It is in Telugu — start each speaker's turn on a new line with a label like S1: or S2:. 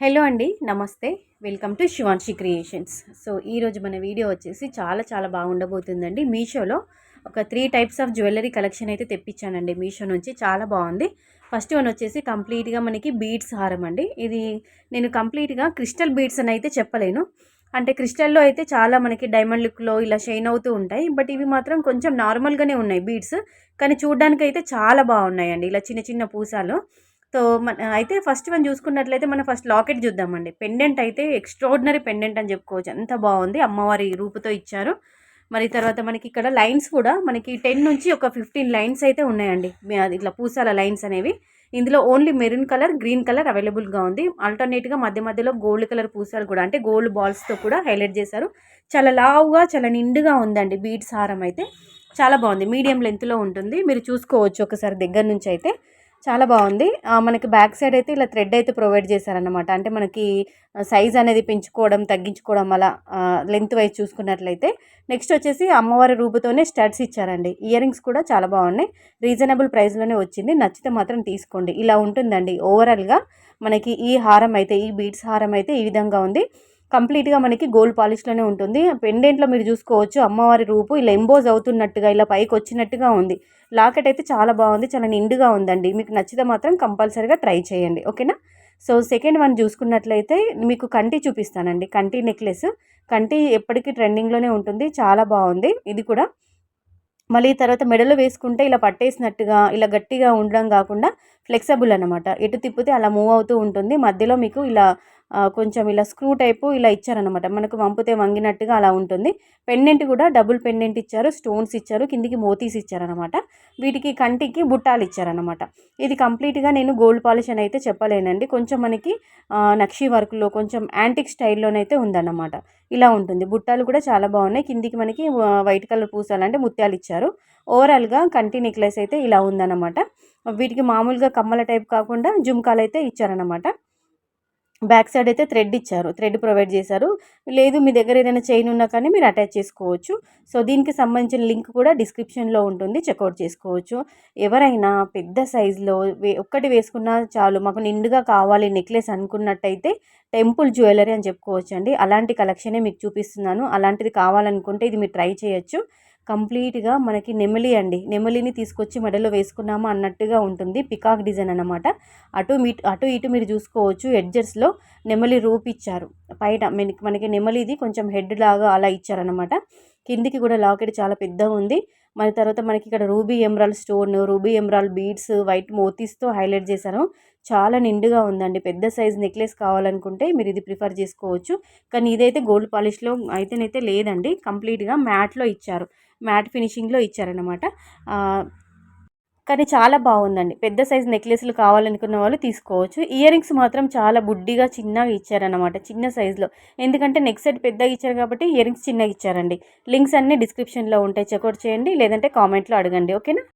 S1: హలో అండి, నమస్తే. Welcome to Shivanshi creations. So ఈరోజు మన వీడియో వచ్చేసి చాలా బాగుండబోతుందండి. మీషోలో ఒక 3 టైప్స్ ఆఫ్ జ్యువెలరీ కలెక్షన్ అయితే తెప్పించానండి మీషో నుంచి. చాలా బాగుంది. ఫస్ట్ వన్ వచ్చేసి కంప్లీట్గా మనకి బీడ్స్ హారం అండి. ఇది నేను కంప్లీట్గా క్రిస్టల్ బీడ్స్ అని అయితే చెప్పలేను. అంటే క్రిస్టల్లో అయితే చాలా మనకి డైమండ్ లుక్లో ఇలా షైన్ అవుతూ ఉంటాయి. బట్ ఇవి మాత్రం కొంచెం నార్మల్గానే ఉన్నాయి బీడ్స్. కానీ చూడడానికి అయితే చాలా బాగున్నాయండి, ఇలా చిన్న చిన్న పూసాలు. సో అయితే ఫస్ట్ వన్ చూసుకున్నట్లయితే మనం ఫస్ట్ లాకెట్ చూద్దామండి. పెండెంట్ అయితే ఎక్స్ట్రాడినరీ పెండెంట్ అని చెప్పుకోవచ్చు. ఎంత బాగుంది, అమ్మవారి రూపుతో ఇచ్చారు. మరి తర్వాత మనకి ఇక్కడ లైన్స్ కూడా మనకి 10 నుంచి ఒక 15 లైన్స్ అయితే ఉన్నాయండి. అది ఇట్లా పూసాల లైన్స్ అనేవి. ఇందులో only maroon colour, green colour అవైలబుల్గా ఉంది. ఆల్టర్నేట్గా మధ్యలో గోల్డ్ కలర్ పూసాలు కూడా, అంటే గోల్డ్ బాల్స్తో కూడా హైలైట్ చేశారు. చాలా లావుగా చాలా నిండుగా ఉందండి బీడ్స్ హారం అయితే. చాలా బాగుంది, మీడియం లెంత్లో ఉంటుంది. మీరు చూసుకోవచ్చు ఒకసారి దగ్గర నుంచి అయితే. చాలా బాగుంది. మనకి బ్యాక్ సైడ్ అయితే ఇలా థ్రెడ్ అయితే ప్రొవైడ్ చేశారనమాట. అంటే మనకి సైజ్ అనేది పెంచుకోవడం, తగ్గించుకోవడం అలా లెంత్ వైజ్ చూసుకున్నట్లయితే. నెక్స్ట్ వచ్చేసి అమ్మవారి రూపుతోనే స్టడ్స్ ఇచ్చారండి. ఇయర్ రింగ్స్ కూడా చాలా బాగున్నాయి. రీజనబుల్ ప్రైస్లోనే వచ్చింది. నచ్చితే మాత్రం తీసుకోండి. ఇలా ఉంటుందండి ఓవరాల్గా మనకి ఈ హారం అయితే, ఈ బీడ్స్ హారం అయితే ఈ విధంగా ఉంది. కంప్లీట్గా మనకి గోల్డ్ పాలిష్లోనే ఉంటుంది. పెండెంట్లో మీరు చూసుకోవచ్చు అమ్మవారి రూపు ఇలా ఎంబోజ్ అవుతున్నట్టుగా, ఇలా పైకి వచ్చినట్టుగా ఉంది. లాకెట్ అయితే చాలా బాగుంది, చాలా నిండుగా ఉందండి. మీకు నచ్చితే మాత్రం కంపల్సరీగా ట్రై చేయండి, ఓకేనా. సో సెకండ్ వన్ చూసుకున్నట్లయితే మీకు కంటి చూపిస్తానండి. కంటి నెక్లెస్. కంటి ఎప్పటికీ ట్రెండింగ్లోనే ఉంటుంది, చాలా బాగుంది ఇది కూడా. మళ్ళీ తర్వాత మెడలో వేసుకుంటే ఇలా పట్టేసినట్టుగా, ఇలా గట్టిగా ఉండడం కాకుండా ఫ్లెక్సిబుల్ అనమాట. ఎటు తిప్పితే అలా మూవ్ అవుతూ ఉంటుంది. మధ్యలో మీకు ఇలా కొంచెం ఇలా స్క్రూ టైపు ఇలా ఇచ్చారనమాట. మనకు వంపితే వంగినట్టుగా అలా ఉంటుంది. పెండెంట్ కూడా డబుల్ పెండెంట్ ఇచ్చారు, స్టోన్స్ ఇచ్చారు, కిందికి మోతీస్ ఇచ్చారనమాట. వీటికి కంటికి బుట్టాలు ఇచ్చారనమాట. ఇది కంప్లీట్గా నేను గోల్డ్ పాలిష్ అని అయితే చెప్పలేనండి. కొంచెం మనకి నక్షీ వర్క్లో కొంచెం యాంటిక్ స్టైల్లోనైతే ఉందన్నమాట. ఇలా ఉంటుంది. బుట్టాలు కూడా చాలా బాగున్నాయి. కిందికి మనకి వైట్ కలర్ పూసాలు అంటే ముత్యాలు ఇచ్చారు. ఓవరాల్గా కంటి నెక్లెస్ అయితే ఇలా ఉందన్నమాట. వీటికి మామూలుగా కమ్మల టైప్ కాకుండా జుమ్కాలు అయితే ఇచ్చారనమాట. బ్యాక్ సైడ్ అయితే థ్రెడ్ ఇచ్చారు, థ్రెడ్ ప్రొవైడ్ చేశారు. లేదు మీ దగ్గర ఏదైనా చైన్ ఉన్నా కానీ మీరు అటాచ్ చేసుకోవచ్చు. సో దీనికి సంబంధించిన లింక్ కూడా డిస్క్రిప్షన్లో ఉంటుంది, చెక్అవుట్ చేసుకోవచ్చు. ఎవరైనా పెద్ద సైజులో ఒక్కటి వేసుకున్నా చాలు, మాకు నిండుగా కావాలి నెక్లెస్ అనుకున్నట్టయితే టెంపుల్ జ్యువెలరీ అని చెప్పుకోవచ్చు అండి. అలాంటి కలెక్షనే మీకు చూపిస్తున్నాను. అలాంటిది కావాలనుకుంటే ఇది మీరు ట్రై చేయొచ్చు. కంప్లీట్గా మనకి నెమలి అండి, నెమలిని తీసుకొచ్చి మెడలో వేసుకున్నామా అన్నట్టుగా ఉంటుంది. పికాక్ డిజైన్ అనమాట. అటు ఇటు మీరు చూసుకోవచ్చు ఎడ్జెస్లో నెమలి రూప్ ఇచ్చారు. పైన మనకి నెమలిది కొంచెం హెడ్ లాగా అలా ఇచ్చారనమాట. కిందికి కూడా లాకెట్ చాలా పెద్దగా ఉంది. మన తర్వాత మనకి ఇక్కడ ruby emerald stone, ruby emerald beads, white మోతీస్తో హైలైట్ చేశాను. చాలా నిండుగా ఉందండి. పెద్ద సైజ్ నెక్లెస్ కావాలనుకుంటే మీరు ఇది ప్రిఫర్ చేసుకోవచ్చు. కానీ ఇదైతే గోల్డ్ పాలిష్లో అయితేనైతే లేదండి, కంప్లీట్గా మ్యాట్లో ఇచ్చారు, మ్యాట్ ఫినిషింగ్లో ఇచ్చారనమాట. కానీ చాలా బాగుందండి. పెద్ద సైజ్ నెక్లెస్లు కావాలనుకున్న వాళ్ళు తీసుకోవచ్చు. ఇయర్ రింగ్స్ మాత్రం చాలా బుడ్డిగా చిన్నగా ఇచ్చారనమాట, చిన్న సైజులో. ఎందుకంటే నెక్ సెట్ పెద్దగా ఇచ్చారు కాబట్టి ఇయర్ రింగ్స్ చిన్నగా ఇచ్చారండి. లింక్స్ అన్నీ డిస్క్రిప్షన్లో ఉంటాయి, చెక్అవుట్ చేయండి, లేదంటే కామెంట్లో అడగండి, ఓకేనా.